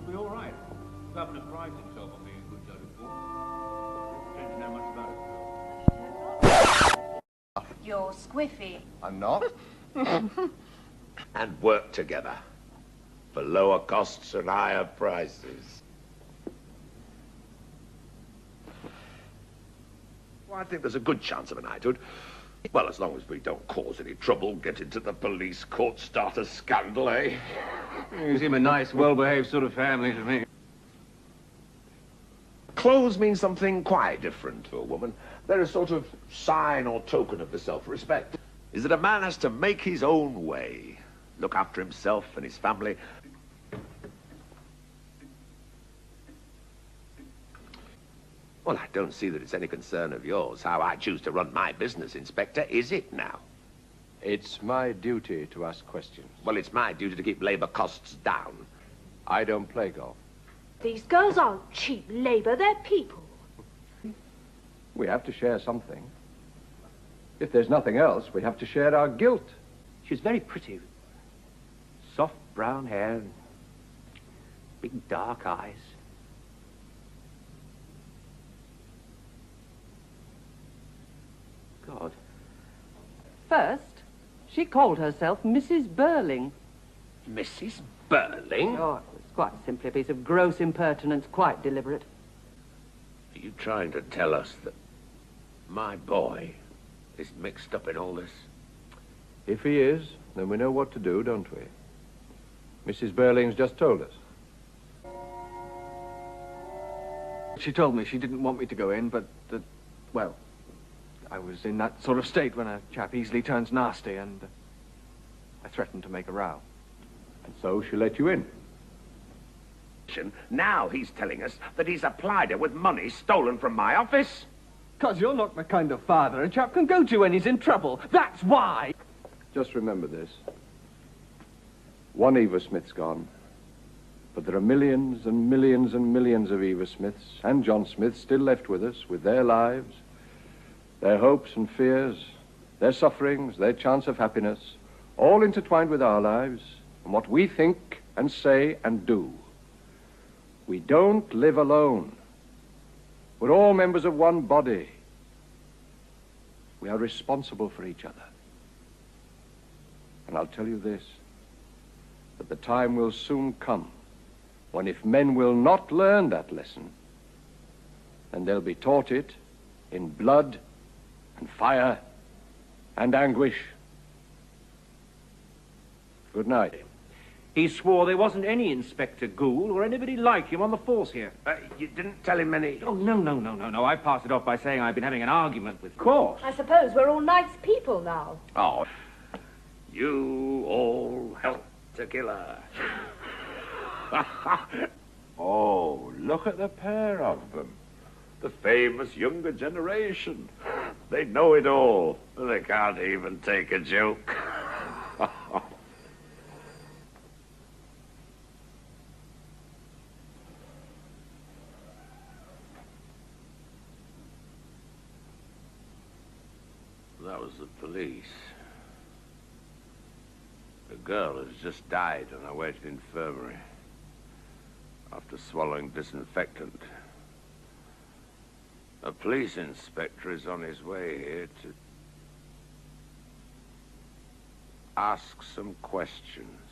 be all right. Governor prides himself on being a good judge of course. Don't you know much about it? You're squiffy. I'm not. And work together for lower costs and higher prices. Well, I think there's a good chance of a knighthood. Well, as long as we don't cause any trouble, get into the police court, start a scandal, eh? You seem a nice, well-behaved sort of family to me. Clothes mean something quite different to a woman. They're a sort of sign or token of the self-respect. Is that a man has to make his own way, look after himself and his family. Well, I don't see that it's any concern of yours how I choose to run my business, Inspector, is it now? It's my duty to ask questions. Well, it's my duty to keep labor costs down. I don't play golf. These girls aren't cheap labor, they're people. We have to share something. If there's nothing else, we have to share our guilt. She was very pretty. Soft brown hair and big dark eyes. God. First, she called herself Mrs. Burling. Mrs. Burling? Oh, it was quite simply a piece of gross impertinence, quite deliberate. Are you trying to tell us that my boy is mixed up in all this? If he is, then we know what to do, don't we? Mrs. Burling's just told us. She told me she didn't want me to go in, but that, well, I was in that sort of state when a chap easily turns nasty, and I threatened to make a row. And so she let you in. Now he's telling us that he's applied her with money stolen from my office. 'Cause you're not the kind of father a chap can go to when he's in trouble. That's why! Just remember this. One Eva Smith's gone. But there are millions and millions and millions of Eva Smiths and John Smiths still left with us, with their lives, their hopes and fears, their sufferings, their chance of happiness, all intertwined with our lives and what we think and say and do. We don't live alone. We're all members of one body. We are responsible for each other. And I'll tell you this, that the time will soon come when if men will not learn that lesson, then they'll be taught it in blood and fire and anguish. Good night. He swore there wasn't any Inspector Gould or anybody like him on the force here. You didn't tell him any... Oh, no. I passed it off by saying I've been having an argument with... Of course. I suppose we're all nice people now. Oh, you all helped to kill her. Oh, look at the pair of them. The famous younger generation. They know it all. They can't even take a joke. That was the police. The girl has just died on her way to the infirmary after swallowing disinfectant. A police inspector is on his way here to ask some questions.